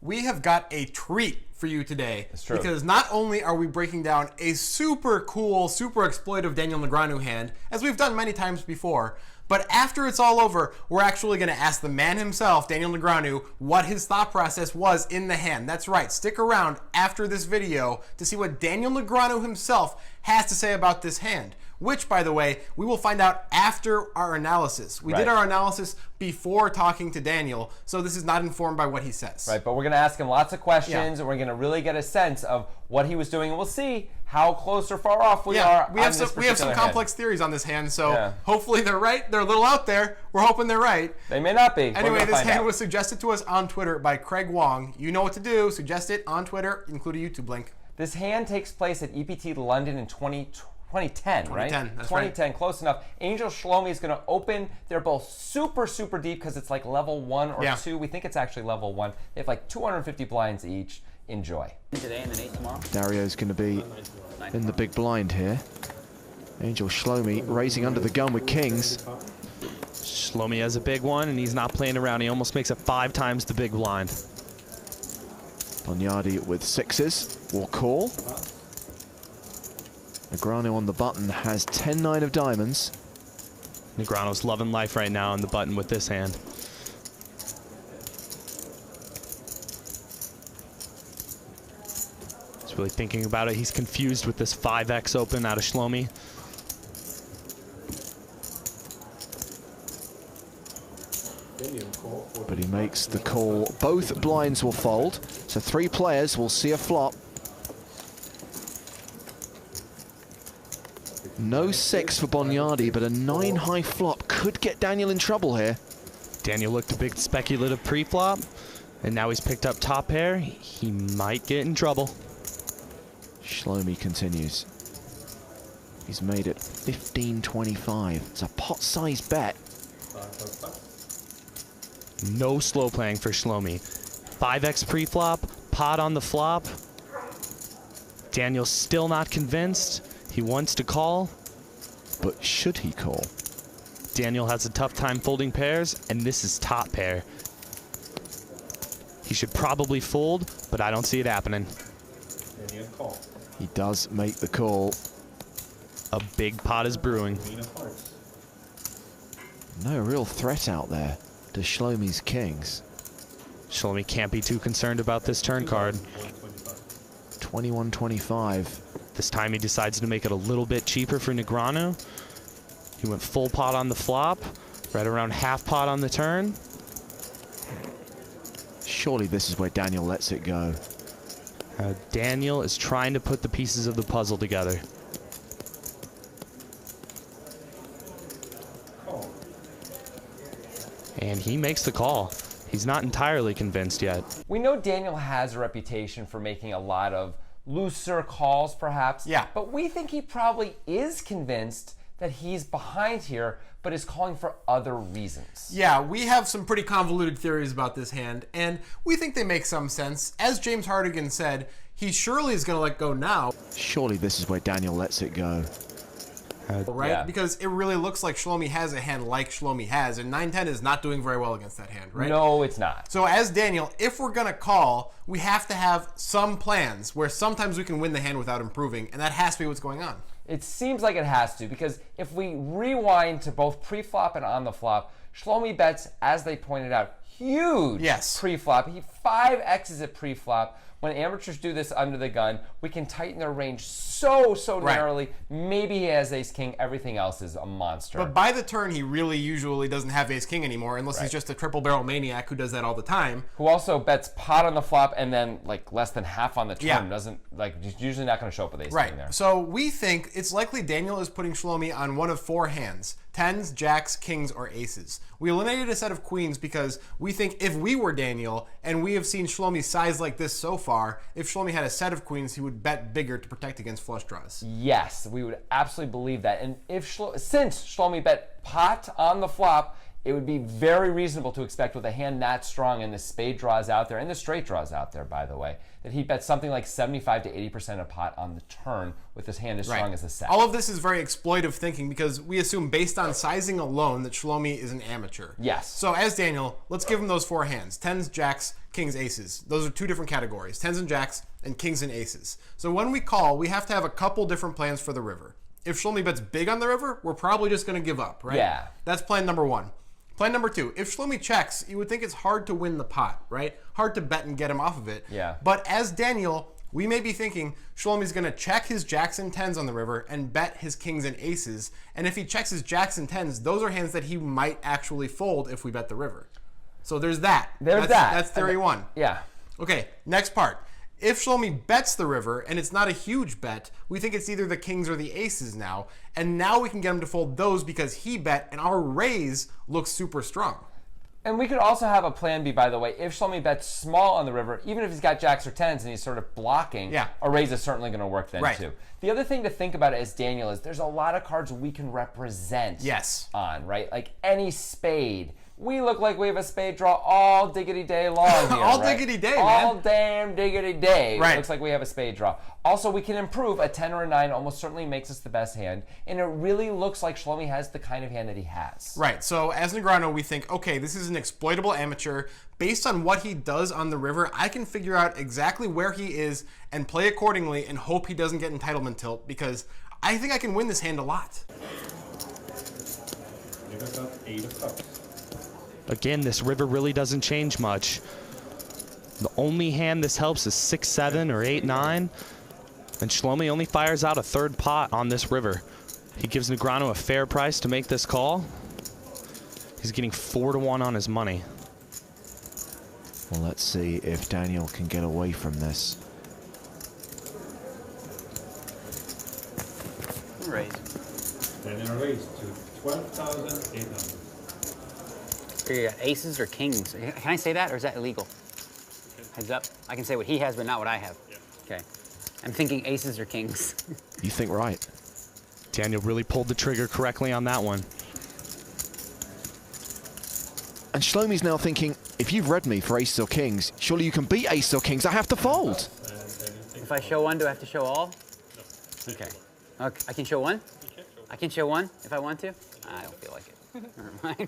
we have got a treat for you today. It's true. Because not only are we breaking down a super cool, super exploitive Daniel Negreanu hand, as we've done many times before, but after it's all over, we're actually going to ask the man himself, Daniel Negreanu, what his thought process was in the hand. That's right, stick around after this video to see what Daniel Negreanu himself has to say about this hand. Which, by the way, we will find out after our analysis. We did our analysis before talking to Daniel, so this is not informed by what he says. Right, but we're going to ask him lots of questions, and we're going to really get a sense of what he was doing, and we'll see how close or far off we are. We have some complex theories on this hand, so hopefully they're right. They're a little out there. We're hoping they're right. They may not be. Anyway, this hand was suggested to us on Twitter by Craig Wong. You know what to do. Suggest it on Twitter. Include a YouTube link. This hand takes place at EPT London in 2010, right? 2010, that's 2010, close enough. Angel Shlomi is going to open. They're both super deep because it's like level 1 or 2. We think it's actually level 1. They have like 250 blinds each. Enjoy. Today and then 8 tomorrow. Dario's going to be in the big blind here. Angel Shlomi raising under the gun with kings. Shlomi has a big one, and he's not playing around. He almost makes it 5 times the big blind. Bonyadi with 6s will call. Negreanu on the button has 10-9 of diamonds. Negreanu's loving life right now on the button with this hand. He's really thinking about it. He's confused with this 5x open out of Shlomi. But he makes the call. Both blinds will fold, so 3 players will see a flop. No 6 for Bonyadi, but a 9 high flop could get Daniel in trouble here. Daniel looked a big speculative pre-flop, and now he's picked up top pair. He might get in trouble. Shlomi continues. He's made it 15-25. It's a pot-sized bet. No slow playing for Shlomi. 5x pre-flop, pot on the flop. Daniel's still not convinced. He wants to call. But should he call? Daniel has a tough time folding pairs, and this is top pair. He should probably fold, but I don't see it happening. He does make the call. A big pot is brewing. No real threat out there to Shlomi's kings. Shlomi can't be too concerned about this turn card. 21-25. This time he decides to make it a little bit cheaper for Negreanu. He went full pot on the flop, right around half pot on the turn. Surely this is where Daniel lets it go. Daniel is trying to put the pieces of the puzzle together. And he makes the call. He's not entirely convinced yet. We know Daniel has a reputation for making a lot of looser calls, perhaps. Yeah. But we think he probably is convinced that he's behind here, but is calling for other reasons. Yeah, we have some pretty convoluted theories about this hand, and we think they make some sense. As James Hardigan said, he surely is going to let go now. Surely this is where Daniel lets it go. Right? Yeah. Because it really looks like Shlomi has a hand like Shlomi has, and 9-10 is not doing very well against that hand, right? No, it's not. So as Daniel, if we're going to call, we have to have some plans where sometimes we can win the hand without improving, and that has to be what's going on. It seems like it has to, because if we rewind to both pre-flop and on the flop, Shlomi bets, as they pointed out, huge pre-flop. He 5X's at pre-flop. When amateurs do this under the gun, we can tighten their range so narrowly. Maybe he has ace-king. Everything else is a monster. But by the turn, he really usually doesn't have ace-king anymore, unless he's just a triple-barrel maniac who does that all the time. Who also bets pot on the flop and then like less than half on the turn. Doesn't like just usually not going to show up with ace-king there. So we think it's likely Daniel is putting Shlomi on one of 4 hands: 10s, jacks, kings, or aces. We eliminated a set of queens because we think if we were Daniel, and we have seen Shlomi size like this so far, if Shlomi had a set of queens, he would bet bigger to protect against flush draws. Yes, we would absolutely believe that. And if since Shlomi bet pot on the flop, it would be very reasonable to expect with a hand that strong and the spade draws out there, and the straight draws out there, by the way, that he'd bet something like 75 to 80% of pot on the turn with his hand as strong as the set. All of this is very exploitive thinking because we assume based on sizing alone that Shlomi is an amateur. Yes. So as Daniel, let's give him those 4 hands. Tens, jacks, kings, aces. Those are 2 different categories. Tens and jacks and kings and aces. So when we call, we have to have a couple different plans for the river. If Shlomi bets big on the river, we're probably just going to give up, right? Yeah. That's plan number 1. Plan number 2, if Shlomi checks, you would think it's hard to win the pot, right? Hard to bet and get him off of it. Yeah. But as Daniel, we may be thinking Shlomi's going to check his jacks and tens on the river and bet his kings and aces. And if he checks his jacks and tens, those are hands that he might actually fold if we bet the river. So there's that. That's theory 1. Yeah. Okay, next part. If Shlomi bets the river, and it's not a huge bet, we think it's either the kings or the aces now, and now we can get him to fold those because he bet, and our raise looks super strong. And we could also have a plan B, by the way. If Shlomi bets small on the river, even if he's got jacks or tens and he's sort of blocking, a raise is certainly going to work then too. The other thing to think about as Daniel is there's a lot of cards we can represent on, right? Like any spade. We look like we have a spade draw all diggity day long here, all diggity day, man. All damn diggity day. Right. It looks like we have a spade draw. Also, we can improve. A 10 or a 9 almost certainly makes us the best hand, and it really looks like Shlomi has the kind of hand that he has. Right. So as Negreanu, we think, okay, this is an exploitable amateur. Based on what he does on the river, I can figure out exactly where he is and play accordingly and hope he doesn't get entitlement tilt because I think I can win this hand a lot. Never got 8 of cups. Again, this river really doesn't change much. The only hand this helps is 6-7 or 8-9, and Shlomi only fires out a 3rd pot on this river. He gives Negreanu a fair price to make this call. He's getting 4-1 on his money. Well, let's see if Daniel can get away from this. Raise. Daniel raised to 12,800. You got aces or kings? Can I say that, or is that illegal? Heads up. I can say what he has, but not what I have. Yeah. Okay. I'm thinking aces or kings. You think right. Daniel really pulled the trigger correctly on that one. And Shlomi's now thinking, if you've read me for aces or kings, surely you can beat aces or kings. I have to fold. If I show one, do I have to show all? No. Okay. I can show one? I can show one if I want to? I don't feel like it. Never mind.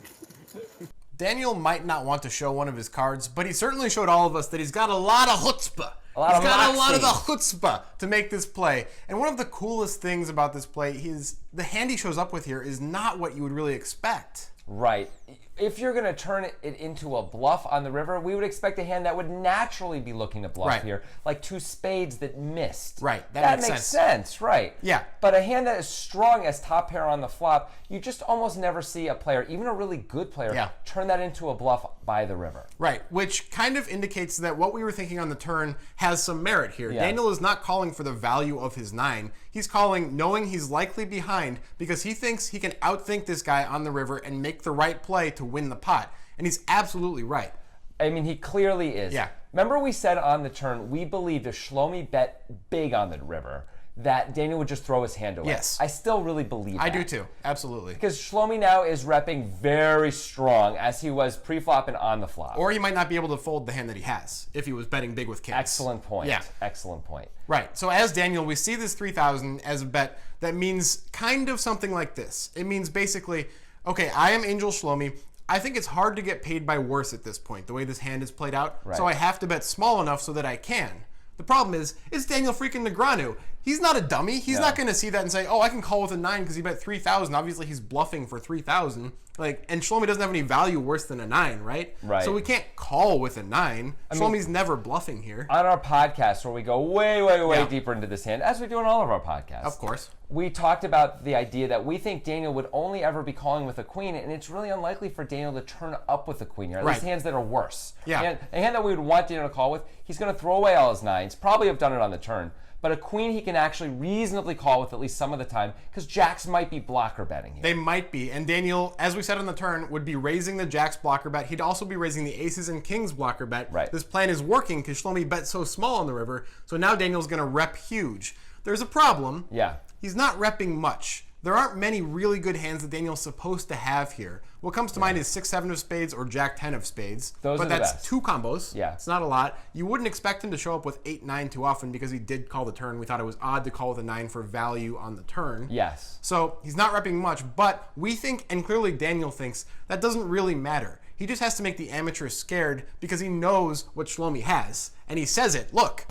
Daniel might not want to show one of his cards, but he certainly showed all of us that he's got a lot of chutzpah. He's got a lot of the chutzpah to make this play. And one of the coolest things about this play is the hand he shows up with here is not what you would really expect. Right. If you're going to turn it into a bluff on the river, we would expect a hand that would naturally be looking to bluff here, like 2 spades that missed. Right. That makes sense, right? Yeah. But a hand that is strong as top pair on the flop, you just almost never see a player, even a really good player, turn that into a bluff by the river. Right, which kind of indicates that what we were thinking on the turn has some merit here. Yes. Daniel is not calling for the value of his 9. He's calling knowing he's likely behind because he thinks he can outthink this guy on the river and make the right play to win the pot. And he's absolutely right. I mean, he clearly is. Yeah. Remember we said on the turn, we believed if Shlomi bet big on the river, that Daniel would just throw his hand away. Yes. I still really believe that. I do too, absolutely. Because Shlomi now is repping very strong as he was pre-flop and on the flop. Or he might not be able to fold the hand that he has if he was betting big with kings. Excellent point. Yeah. Excellent point. Right, so as Daniel, we see this 3,000 as a bet that means kind of something like this. It means basically, okay, I am Angel Shlomi. I think it's hard to get paid by worse at this point, the way this hand is played out. Right. So I have to bet small enough so that I can. The problem is, it's Daniel freaking Negreanu. He's not a dummy. He's not going to see that and say, oh, I can call with a 9 because he bet 3,000. Obviously, he's bluffing for 3,000. And Shlomi doesn't have any value worse than a 9, right? Right. So we can't call with a 9. Shlomi's never bluffing here. On our podcast, where we go way deeper into this hand, as we do in all of our podcasts. Of course. We talked about the idea that we think Daniel would only ever be calling with a queen, and it's really unlikely for Daniel to turn up with a queen here. At least hands that are worse. Yeah. A hand that we would want Daniel to call with, he's going to throw away all his 9s, probably have done it on the turn. But a queen he can actually reasonably call with at least some of the time, because jacks might be blocker betting here. They might be. And Daniel, as we said on the turn, would be raising the jacks blocker bet. He'd also be raising the aces and kings blocker bet. Right. This plan is working because Shlomi bet so small on the river. So now Daniel's going to rep huge. There's a problem. Yeah. He's not repping much. there aren't many really good hands that Daniel's supposed to have here. What comes to mind is 6-7 of spades or Jack-10 of spades. Those are the that's best. 2 combos. Yeah. It's not a lot. You wouldn't expect him to show up with 8-9 too often because he did call the turn. We thought it was odd to call with a 9 for value on the turn. Yes. So he's not repping much, but we think, and clearly Daniel thinks, that doesn't really matter. He just has to make the amateurs scared because he knows what Shlomi has. And he says it. Look.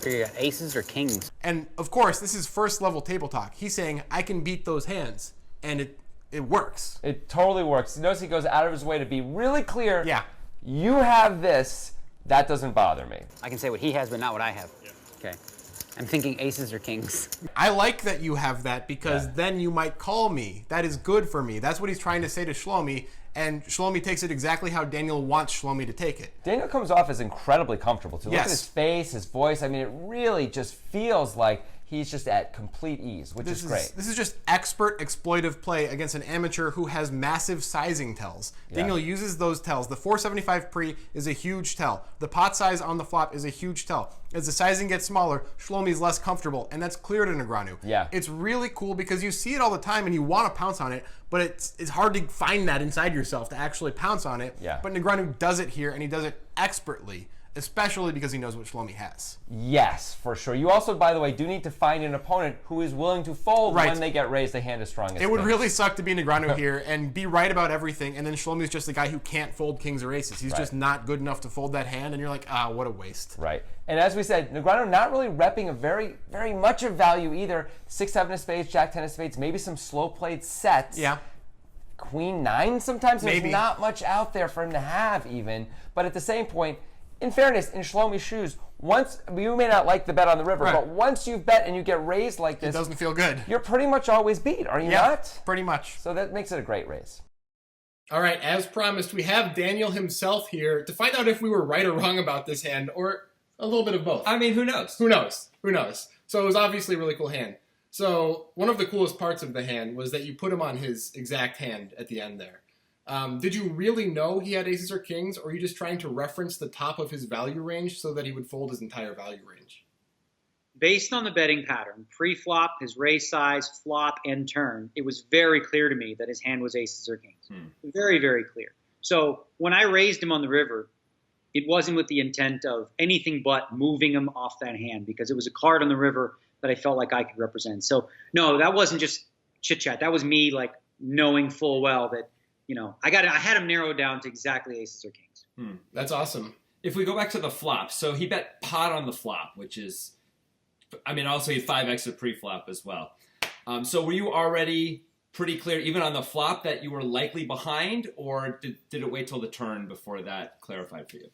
You got aces or kings? And of course, this is first level table talk. He's saying, I can beat those hands. And it works. It totally works. Notice he goes out of his way to be really clear. Yeah. You have this. That doesn't bother me. I can say what he has, but not what I have. Yeah. Okay. I'm thinking aces or kings. I like that you have that because then you might call me. That is good for me. That's what he's trying to say to Shlomi. And Shlomi takes it exactly how Daniel wants Shlomi to take it. Daniel comes off as incredibly comfortable, too. Yes. Look at his face, his voice. I mean, it really just feels like he's just at complete ease, which is great. This is just expert exploitive play against an amateur who has massive sizing tells. Daniel uses those tells. The 475 pre is a huge tell. The pot size on the flop is a huge tell. As the sizing gets smaller, Shlomi's less comfortable, and that's clear to Negreanu. Yeah. It's really cool because you see it all the time and you want to pounce on it, but it's hard to find that inside yourself to actually pounce on it. Yeah. But Negreanu does it here, and he does it expertly, especially because he knows what Shlomi has. Yes, for sure. You also, by the way, do need to find an opponent who is willing to fold when they get raised a hand as strong as It would kings. really suck to be Negreanu here and be right about everything, and then Shlomi's just the guy who can't fold kings or aces. He's just not good enough to fold that hand, and you're like, what a waste. Right. And as we said, Negreanu not really repping a very much of value either. 6-7 of spades, Jack-10 of spades, maybe some slow-played sets. Yeah. Queen-9 sometimes. There's Maybe. not much out there for him to have even. But at the same point, in fairness, in Shlomi's shoes, once you may not like the bet on the river, but once you bet and you get raised like this, It doesn't feel good. you're pretty much always beat, are you not? Pretty much. So that makes it a great raise. All right, as promised, we have Daniel himself here to find out if we were right or wrong about this hand, or a little bit of both. I mean, who knows? Who knows? Who knows? So it was obviously a really cool hand. So one of the coolest parts of the hand was that you put him on his exact hand at the end there. Did you really know he had aces or kings, or are you just trying to reference the top of his value range so that he would fold his entire value range? Based on the betting pattern, pre-flop, his raise size, flop, and turn, it was very clear to me that his hand was aces or kings. Very, very clear. So when I raised him on the river, it wasn't with the intent of anything but moving him off that hand, because it was a card on the river that I felt like I could represent. So no, that wasn't just chit-chat. That was me like knowing full well that, you know, I had him narrowed down to exactly aces or kings. That's awesome. If we go back to the flop, so he bet pot on the flop, which is, I mean, also he had 5x of pre-flop as well. So were you already pretty clear, even on the flop, that you were likely behind, or did it wait till the turn before that clarified for you?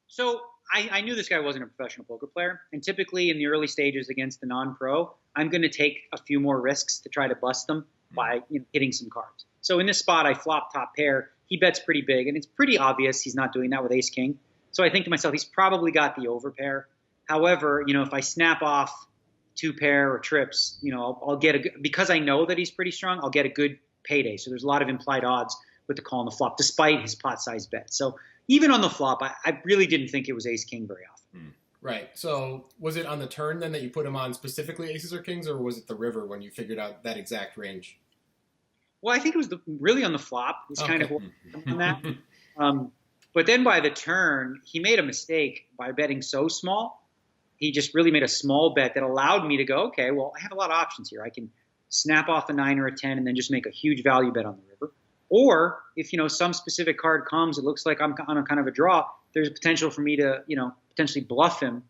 So I knew this guy wasn't a professional poker player, and typically in the early stages against the non-pro, I'm going to take a few more risks to try to bust them by hitting some cards. So in this spot, I flop top pair. He bets pretty big, and it's pretty obvious he's not doing that with ace-king. So I think to myself, he's probably got the overpair. However, if I snap off 2 pair or trips, I'll get because I know that he's pretty strong, I'll get a good payday. So there's a lot of implied odds with the call on the flop, despite his pot size bet. So even on the flop, I really didn't think it was ace-king very often. Right. So was it on the turn then that you put him on specifically aces or kings, or was it the river when you figured out that exact range? Well, I think it was really on the flop. It was kind of on that. But then by the turn, he made a mistake by betting so small. He just really made a small bet that allowed me to go, okay, well, I have a lot of options here. I can snap off a 9 or a 10 and then just make a huge value bet on the river. Or if, some specific card comes, it looks like I'm on a kind of a draw, there's a potential for me to, potentially bluff him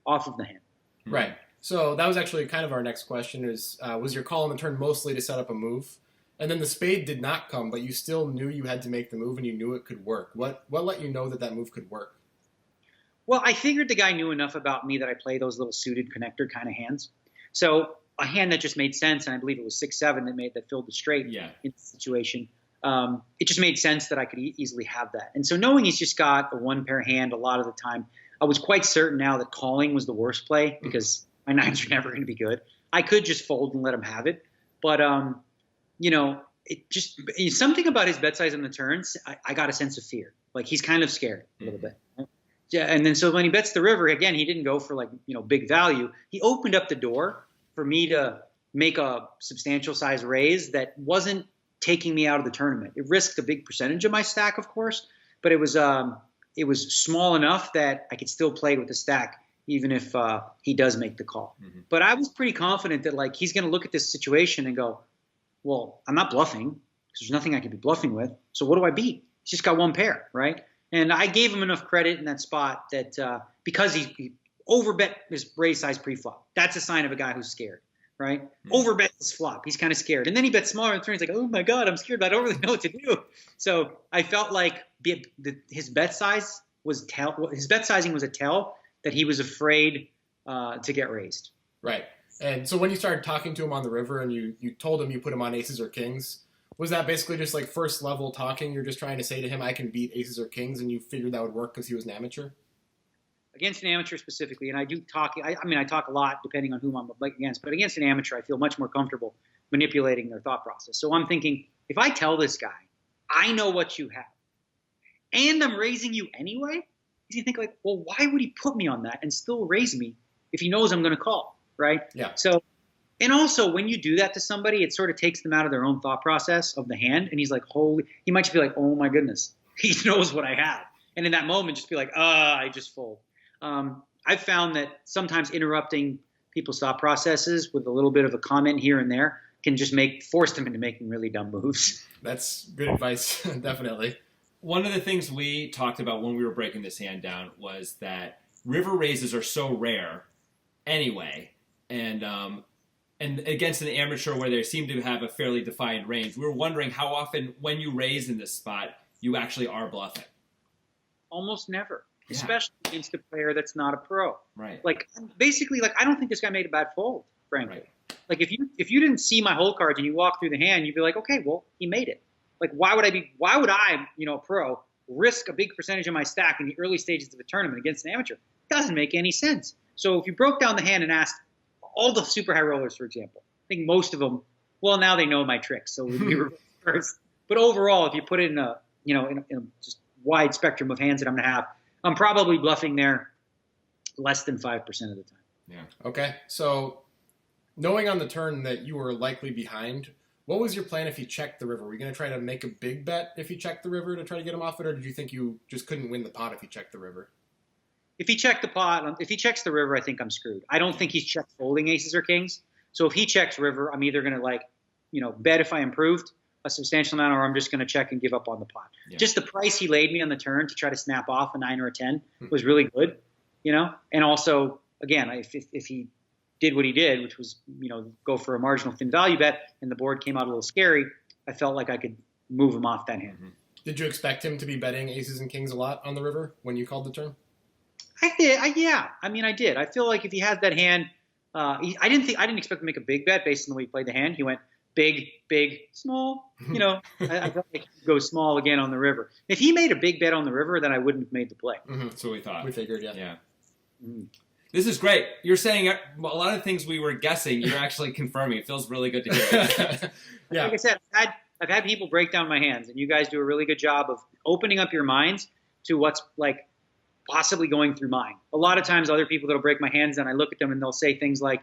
off of the hand. Right. So that was actually kind of our next question is, was your call on the turn mostly to set up a move? And then the spade did not come, but you still knew you had to make the move and you knew it could work. What let you know that move could work? Well, I figured the guy knew enough about me that I play those little suited connector kind of hands. So a hand that just made sense, and I believe it was 6-7 that filled the straight in the situation. It just made sense that I could easily have that. And so knowing he's just got a 1-pair hand a lot of the time, I was quite certain now that calling was the worst play because my 9s are never going to be good. I could just fold and let him have it. But, it just something about his bet size on the turns, I got a sense of fear. Like he's kind of scared a little bit. Yeah, and then so when he bets the river, again, he didn't go for big value. He opened up the door for me to make a substantial size raise that wasn't taking me out of the tournament. It risked a big percentage of my stack, of course, but it was small enough that I could still play with the stack even if he does make the call. Mm-hmm. But I was pretty confident that like he's going to look at this situation and go, well, I'm not bluffing because there's nothing I could be bluffing with. So what do I beat? He's just got one pair, right? And I gave him enough credit in that spot that because he overbet his raise size pre-flop. That's a sign of a guy who's scared, right? Mm-hmm. Overbet his flop. He's kind of scared. And then he bets smaller in the turn. He's like, oh my God, I'm scared, but I don't really know what to do. So I felt like his bet size was his bet sizing was a tell that he was afraid to get raised. Right. And so when you started talking to him on the river and you told him you put him on aces or kings, was that basically just like first level talking? You're just trying to say to him, I can beat aces or kings, and you figured that would work because he was an amateur? Against an amateur specifically, and I do talk, I talk a lot depending on whom I'm against, but against an amateur, I feel much more comfortable manipulating their thought process. So I'm thinking, if I tell this guy, I know what you have, and I'm raising you anyway, he's going to think like, well, why would he put me on that and still raise me if he knows I'm going to call, right? Yeah. So, and also when you do that to somebody, it sort of takes them out of their own thought process of the hand, and he's like, he might just be like, oh my goodness, he knows what I have. And in that moment, just be like, I just fold. I've found that sometimes interrupting people's thought processes with a little bit of a comment here and there can just force them into making really dumb moves. That's good advice, definitely. One of the things we talked about when we were breaking this hand down was that river raises are so rare anyway, and against an amateur where they seem to have a fairly defined range, we were wondering how often when you raise in this spot, you actually are bluffing. Almost never. Yeah. Especially against a player that's not a pro. Right. Like basically, like I don't think this guy made a bad fold, frankly. Right. Like if you didn't see my hole cards and you walk through the hand, you'd be like, okay, well, he made it. Like why would I, a pro, risk a big percentage of my stack in the early stages of a tournament against an amateur? Doesn't make any sense. So if you broke down the hand and asked all the super high rollers, for example, I think most of them, well, now they know my tricks, so we reverse first. But overall, if you put it in a just wide spectrum of hands that I'm going to have, I'm probably bluffing there less than 5% of the time. Yeah. Okay. So knowing on the turn that you were likely behind, what was your plan if he checked the river? Were you going to try to make a big bet if he checked the river to try to get him off it, or did you think you just couldn't win the pot if he checked the river? If he checked the pot, if he checks the river, I think I'm screwed. I don't think he's checked folding aces or kings. So if he checks river, I'm either going to bet if I improved a substantial amount, or I'm just going to check and give up on the pot. Yeah. Just the price he laid me on the turn to try to snap off a 9 or a 10 was really good, And also, again, if he did what he did, which was, go for a marginal thin value bet, and the board came out a little scary, I felt like I could move him off that hand. Mm-hmm. Did you expect him to be betting aces and kings a lot on the river when you called the turn? I did. I did. I feel like if he has that hand, I didn't expect to make a big bet based on the way he played the hand. He went big, small. I felt like he'd go small again on the river. If he made a big bet on the river, then I wouldn't have made the play. Mm-hmm. That's what we thought. We figured, yeah. Yeah. Mm-hmm. This is great. You're saying a lot of things we were guessing, you're actually confirming. It feels really good to hear. Yeah. Like I said, I've had people break down my hands, and you guys do a really good job of opening up your minds to what's like possibly going through mine. A lot of times other people that'll break my hands, and I look at them and they'll say things like,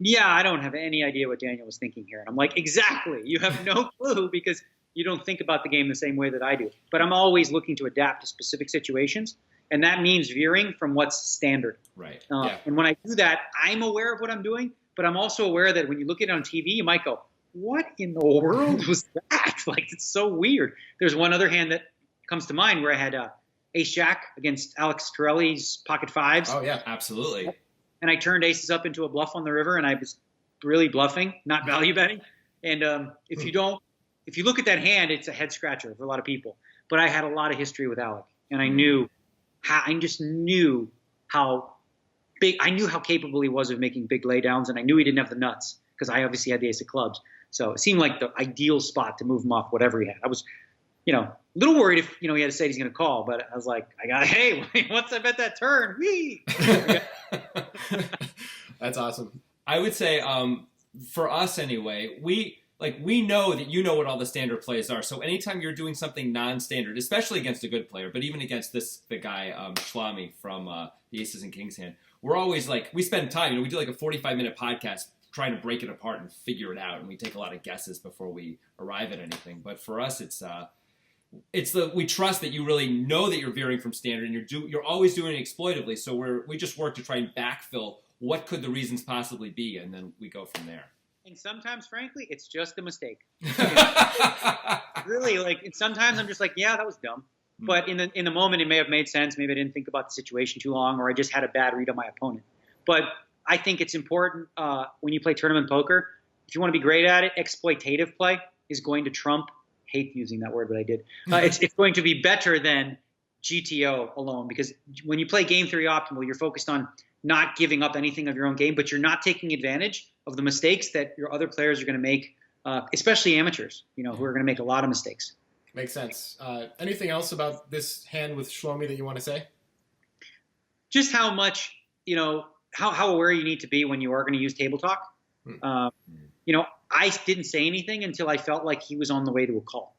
yeah, I don't have any idea what Daniel was thinking here. And I'm like, exactly. You have no clue because you don't think about the game the same way that I do. But I'm always looking to adapt to specific situations. And that means veering from what's standard. Right. And when I do that, I'm aware of what I'm doing, but I'm also aware that when you look at it on TV, you might go, what in the world was that? Like, it's so weird. There's one other hand that comes to mind where I had ace-jack against Alex Torelli's pocket fives. Oh, yeah, absolutely. And I turned aces up into a bluff on the river, and I was really bluffing, not value betting. And if you look at that hand, it's a head scratcher for a lot of people. But I had a lot of history with Alec, and I knew how capable he was of making big laydowns, and I knew he didn't have the nuts because I obviously had the ace of clubs. So it seemed like the ideal spot to move him off whatever he had. I was, a little worried if, he had to say he's going to call, but I was like, hey, once I bet that turn, whee! That's awesome. I would say, for us anyway, we know that you know what all the standard plays are. So anytime you're doing something non-standard, especially against a good player, but even against the guy, Shlami from the Aces and Kings hand, we're always we spend time, we do a 45-minute podcast trying to break it apart and figure it out, and we take a lot of guesses before we arrive at anything. But for us, we trust that you really know that you're veering from standard, and you're always doing it exploitively. So we just work to try and backfill what could the reasons possibly be, and then we go from there. And sometimes, frankly, it's just a mistake. Really, like sometimes I'm just like, yeah, that was dumb. But in the moment, it may have made sense. Maybe I didn't think about the situation too long, or I just had a bad read on my opponent. But I think it's important when you play tournament poker, if you want to be great at it, exploitative play is going to trump. Hate using that word, but I did. It's going to be better than GTO alone, because when you play game theory optimal, you're focused on not giving up anything of your own game, but you're not taking advantage of the mistakes that your other players are going to make, especially amateurs, who are going to make a lot of mistakes. Makes sense. Anything else about this hand with Shlomi that you want to say? Just how much, how aware you need to be when you are going to use table talk. I didn't say anything until I felt like he was on the way to a call.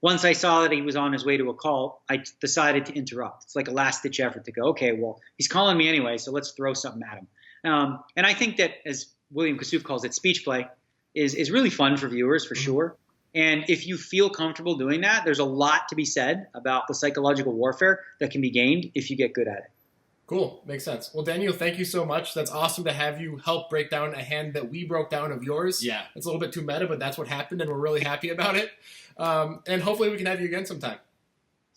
Once I saw that he was on his way to a call, I decided to interrupt. It's like a last-ditch effort to go, okay, well, he's calling me anyway, so let's throw something at him. And I think that, as William Kassouf calls it, speech play is really fun for viewers, for sure. And if you feel comfortable doing that, there's a lot to be said about the psychological warfare that can be gained if you get good at it. Cool. Makes sense. Well, Daniel, thank you so much. That's awesome to have you help break down a hand that we broke down of yours. Yeah. It's a little bit too meta, but that's what happened, and we're really happy about it. And hopefully we can have you again sometime.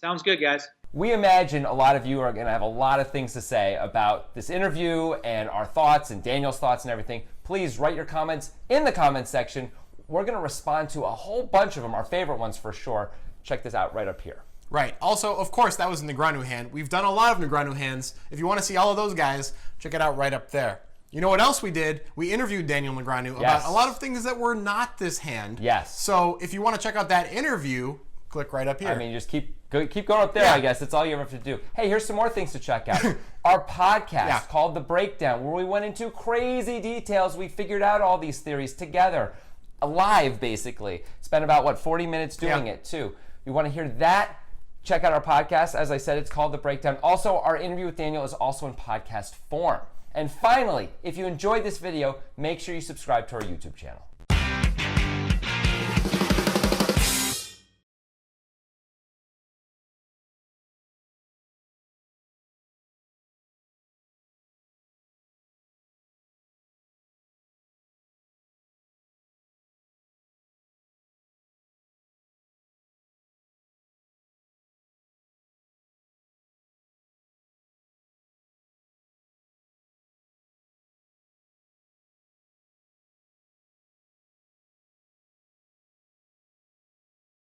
Sounds good, guys. We imagine a lot of you are going to have a lot of things to say about this interview and our thoughts and Daniel's thoughts and everything. Please write your comments in the comments section. We're going to respond to a whole bunch of them, our favorite ones for sure. Check this out right up here. Right. Also, of course, that was a Negreanu hand. We've done a lot of Negreanu hands. If you want to see all of those guys, check it out right up there. You know what else we did? We interviewed Daniel Negreanu about a lot of things that were not this hand. Yes. So if you want to check out that interview, click right up here. I mean, just keep going up there, I guess. That's all you ever have to do. Hey, here's some more things to check out. Our podcast called The Breakdown, where we went into crazy details. We figured out all these theories together, live, basically. Spent about, 40 minutes doing it, too. You want to hear that? Check out our podcast. As I said, it's called The Breakdown. Also, our interview with Daniel is also in podcast form. And finally, if you enjoyed this video, make sure you subscribe to our YouTube channel.